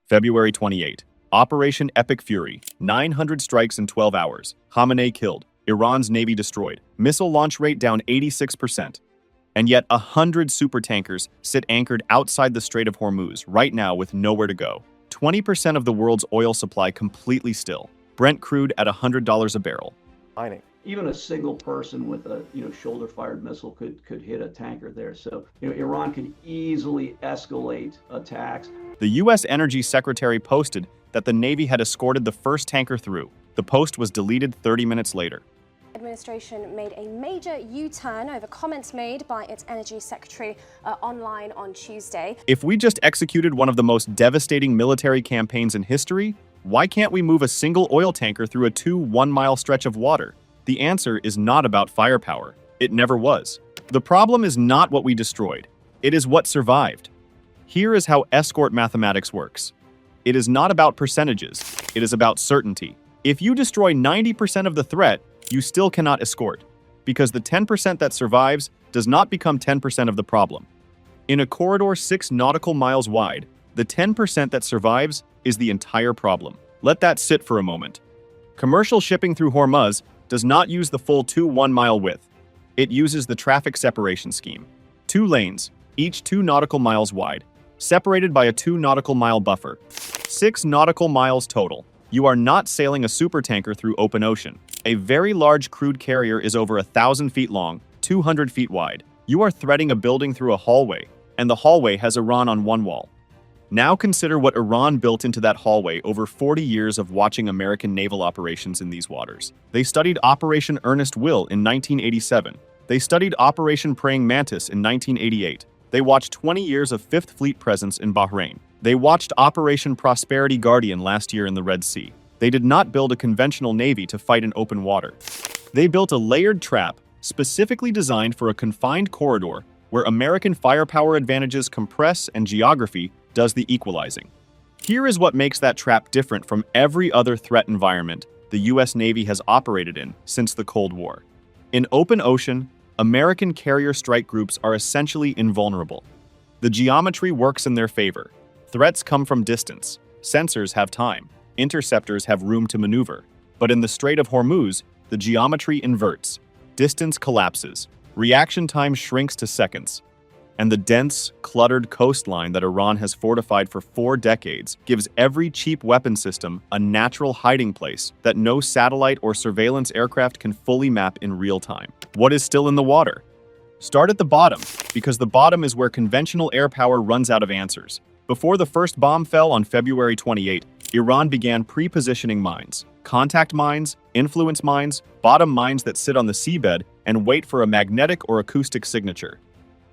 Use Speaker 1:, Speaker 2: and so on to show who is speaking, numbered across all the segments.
Speaker 1: February 28. Operation Epic Fury. 900 strikes in 12 hours. Khamenei killed. Iran's navy destroyed. Missile launch rate down 86%. And yet 100 supertankers sit anchored outside the Strait of Hormuz right now with nowhere to go. 20% of the world's oil supply completely still. Brent crude at $100 a barrel.
Speaker 2: Mining.
Speaker 3: Even a single person with a shoulder-fired missile could hit a tanker there. So Iran could easily escalate attacks.
Speaker 1: The U.S. Energy Secretary posted that the Navy had escorted the first tanker through. The post was deleted 30 minutes later.
Speaker 4: Administration made a major U-turn over comments made by its energy secretary online on Tuesday.
Speaker 1: If we just executed one of the most devastating military campaigns in history, why can't we move a single oil tanker through a 1-mile stretch of water? The answer is not about firepower. It never was. The problem is not what we destroyed. It is what survived. Here is how escort mathematics works. It is not about percentages. It is about certainty. If you destroy 90% of the threat, you still cannot escort, because the 10% that survives does not become 10% of the problem. In a corridor 6 nautical miles wide, the 10% that survives is the entire problem. Let that sit for a moment. Commercial shipping through Hormuz does not use the full 1-mile width. It uses the traffic separation scheme. 2 lanes, each 2 nautical miles wide, separated by a 2 nautical mile buffer. 6 nautical miles total. You are not sailing a supertanker through open ocean. A very large crude carrier is over 1,000 feet long, 200 feet wide. You are threading a building through a hallway, and the hallway has Iran on one wall. Now consider what Iran built into that hallway over 40 years of watching American naval operations in these waters. They studied Operation Earnest Will in 1987. They studied Operation Praying Mantis in 1988. They watched 20 years of Fifth Fleet presence in Bahrain. They watched Operation Prosperity Guardian last year in the Red Sea. They did not build a conventional navy to fight in open water. They built a layered trap specifically designed for a confined corridor where American firepower advantages compress and geography does the equalizing. Here is what makes that trap different from every other threat environment the U.S. Navy has operated in since the Cold War. In open ocean, American carrier strike groups are essentially invulnerable. The geometry works in their favor. Threats come from distance. Sensors have time. Interceptors have room to maneuver. But in the Strait of Hormuz, the geometry inverts. Distance collapses. Reaction time shrinks to seconds. And the dense, cluttered coastline that Iran has fortified for 4 decades gives every cheap weapon system a natural hiding place that no satellite or surveillance aircraft can fully map in real time. What is still in the water? Start at the bottom, because the bottom is where conventional air power runs out of answers. Before the first bomb fell on February 28, Iran began pre-positioning mines. Contact mines, influence mines, bottom mines that sit on the seabed and wait for a magnetic or acoustic signature.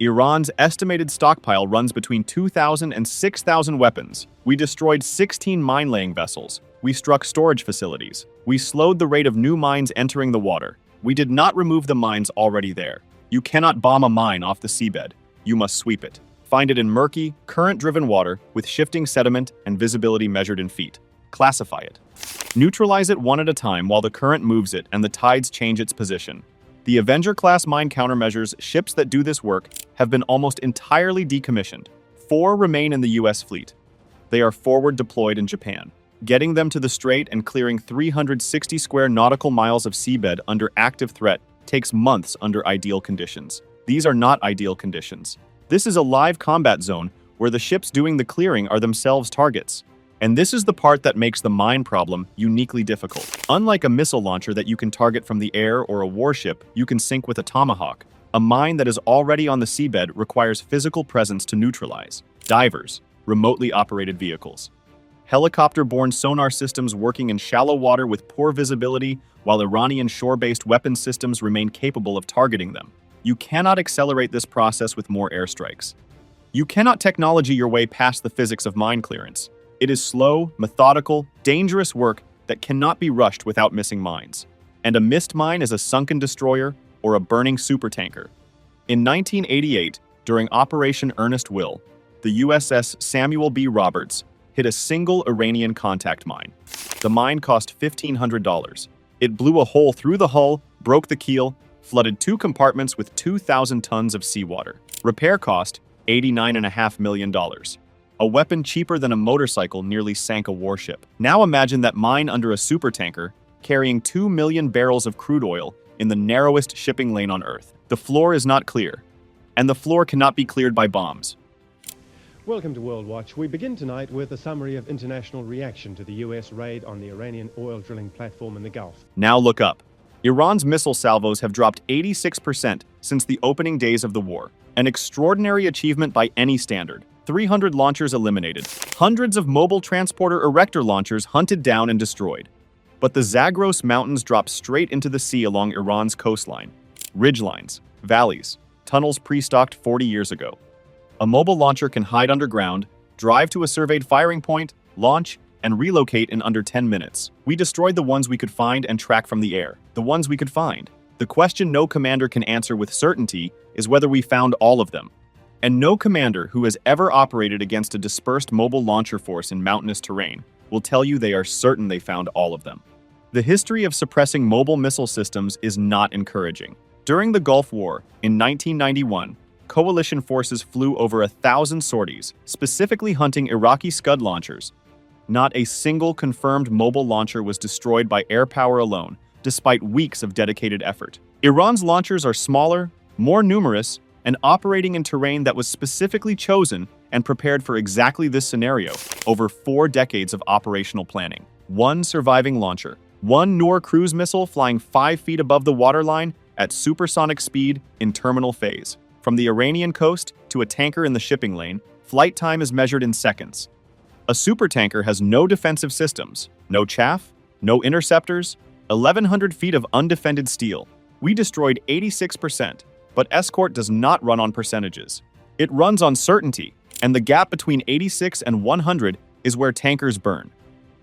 Speaker 1: Iran's estimated stockpile runs between 2,000 and 6,000 weapons. We destroyed 16 mine-laying vessels. We struck storage facilities. We slowed the rate of new mines entering the water. We did not remove the mines already there. You cannot bomb a mine off the seabed. You must sweep it. Find it in murky, current-driven water with shifting sediment and visibility measured in feet. Classify it. Neutralize it one at a time while the current moves it and the tides change its position. The Avenger-class mine countermeasures ships that do this work have been almost entirely decommissioned. 4 remain in the U.S. fleet. They are forward deployed in Japan. Getting them to the strait and clearing 360 square nautical miles of seabed under active threat takes months under ideal conditions. These are not ideal conditions. This is a live combat zone where the ships doing the clearing are themselves targets. And this is the part that makes the mine problem uniquely difficult. Unlike a missile launcher that you can target from the air or a warship you can sink with a tomahawk, a mine that is already on the seabed requires physical presence to neutralize. Divers, remotely operated vehicles. Helicopter-borne sonar systems working in shallow water with poor visibility, while Iranian shore-based weapon systems remain capable of targeting them. You cannot accelerate this process with more airstrikes. You cannot technology your way past the physics of mine clearance. It is slow, methodical, dangerous work that cannot be rushed without missing mines. And a missed mine is a sunken destroyer or a burning supertanker. In 1988, during Operation Earnest Will, the USS Samuel B. Roberts hit a single Iranian contact mine. The mine cost $1,500. It blew a hole through the hull, broke the keel, flooded 2 compartments with 2,000 tons of seawater. Repair cost $89.5 million. A weapon cheaper than a motorcycle nearly sank a warship. Now imagine that mine under a supertanker, carrying 2 million barrels of crude oil in the narrowest shipping lane on Earth. The floor is not clear, and the floor cannot be cleared by bombs.
Speaker 2: Welcome to World Watch. We begin tonight with a summary of international reaction to the US raid on the Iranian oil drilling platform in the Gulf.
Speaker 1: Now look up. Iran's missile salvos have dropped 86% since the opening days of the war. An extraordinary achievement by any standard. 300 launchers eliminated. Hundreds of mobile transporter erector launchers hunted down and destroyed. But the Zagros Mountains drop straight into the sea along Iran's coastline. Ridgelines, valleys, tunnels pre-stocked 40 years ago. A mobile launcher can hide underground, drive to a surveyed firing point, launch, and relocate in under 10 minutes. We destroyed the ones we could find and track from the air. The ones we could find. The question no commander can answer with certainty is whether we found all of them. And no commander who has ever operated against a dispersed mobile launcher force in mountainous terrain will tell you they are certain they found all of them. The history of suppressing mobile missile systems is not encouraging. During the Gulf War, in 1991, coalition forces flew over 1,000 sorties, specifically hunting Iraqi Scud launchers. Not a single confirmed mobile launcher was destroyed by air power alone, despite weeks of dedicated effort. Iran's launchers are smaller, more numerous, and operating in terrain that was specifically chosen and prepared for exactly this scenario over 4 decades of operational planning. One surviving launcher, one Noor cruise missile flying 5 feet above the waterline at supersonic speed in terminal phase. From the Iranian coast to a tanker in the shipping lane, flight time is measured in seconds. A supertanker has no defensive systems, no chaff, no interceptors, 1,100 feet of undefended steel. We destroyed 86%, but escort does not run on percentages. It runs on certainty, and the gap between 86 and 100 is where tankers burn.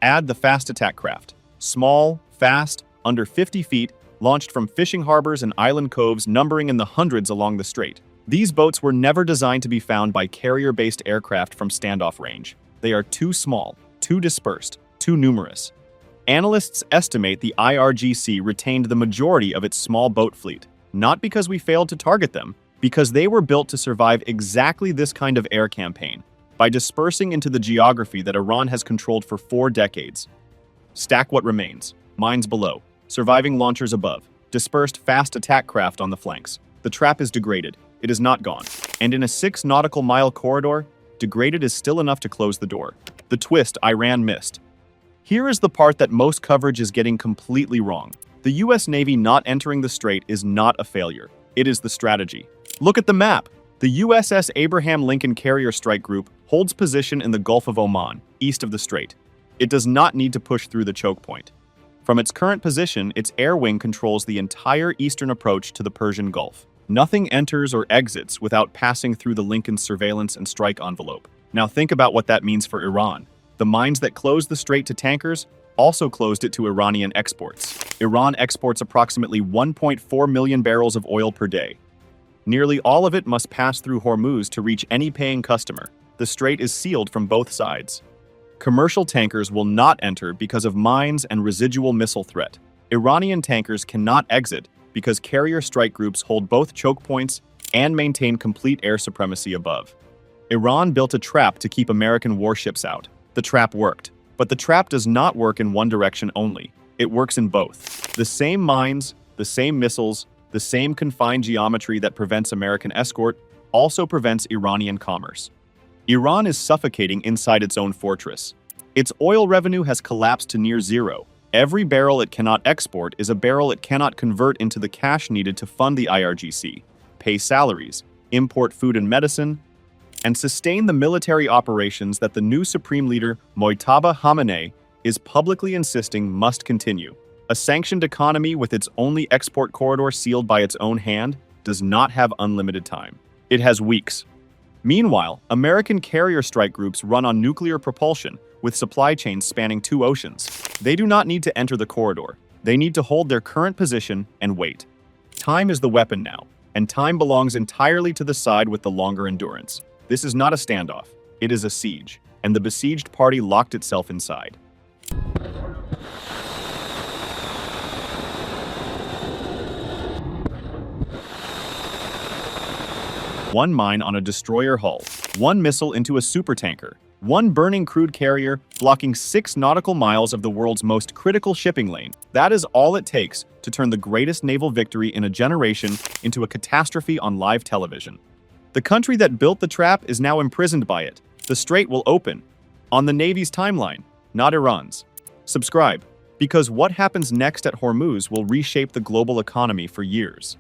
Speaker 1: Add the fast attack craft. Small, fast, under 50 feet, launched from fishing harbors and island coves numbering in the hundreds along the strait. These boats were never designed to be found by carrier-based aircraft from standoff range. They are too small, too dispersed, too numerous. Analysts estimate the IRGC retained the majority of its small boat fleet, not because we failed to target them, because they were built to survive exactly this kind of air campaign, by dispersing into the geography that Iran has controlled for 4 decades. Stack what remains. Mines below, surviving launchers above, dispersed fast attack craft on the flanks. The trap is degraded. It is not gone. And in a 6 nautical mile corridor, degraded is still enough to close the door. The twist Iran missed. Here is the part that most coverage is getting completely wrong. The US Navy not entering the strait is not a failure. It is the strategy. Look at the map. The USS Abraham Lincoln Carrier Strike Group holds position in the Gulf of Oman, east of the strait. It does not need to push through the choke point. From its current position, its air wing controls the entire eastern approach to the Persian Gulf. Nothing enters or exits without passing through the Lincoln's surveillance and strike envelope. Now think about what that means for Iran. The mines that closed the strait to tankers also closed it to Iranian exports. Iran exports approximately 1.4 million barrels of oil per day. Nearly all of it must pass through Hormuz to reach any paying customer. The strait is sealed from both sides. Commercial tankers will not enter because of mines and residual missile threat. Iranian tankers cannot exit because carrier strike groups hold both choke points and maintain complete air supremacy above. Iran built a trap to keep American warships out. The trap worked. But the trap does not work in one direction only. It works in both. The same mines, the same missiles, the same confined geometry that prevents American escort also prevents Iranian commerce. Iran is suffocating inside its own fortress. Its oil revenue has collapsed to near zero. Every barrel it cannot export is a barrel it cannot convert into the cash needed to fund the IRGC, pay salaries, import food and medicine, and sustain the military operations that the new supreme leader, Mojtaba Khamenei, is publicly insisting must continue. A sanctioned economy with its only export corridor sealed by its own hand does not have unlimited time. It has weeks. Meanwhile, American carrier strike groups run on nuclear propulsion with supply chains spanning 2 oceans. They do not need to enter the corridor. They need to hold their current position and wait. Time is the weapon now, and time belongs entirely to the side with the longer endurance. This is not a standoff. It is a siege, and the besieged party locked itself inside. one mine on a destroyer hull, one missile into a supertanker, one burning crude carrier blocking 6 nautical miles of the world's most critical shipping lane. That is all it takes to turn the greatest naval victory in a generation into a catastrophe on live television. The country that built the trap is now imprisoned by it. The strait will open. On the Navy's timeline, not Iran's. Subscribe, because what happens next at Hormuz will reshape the global economy for years.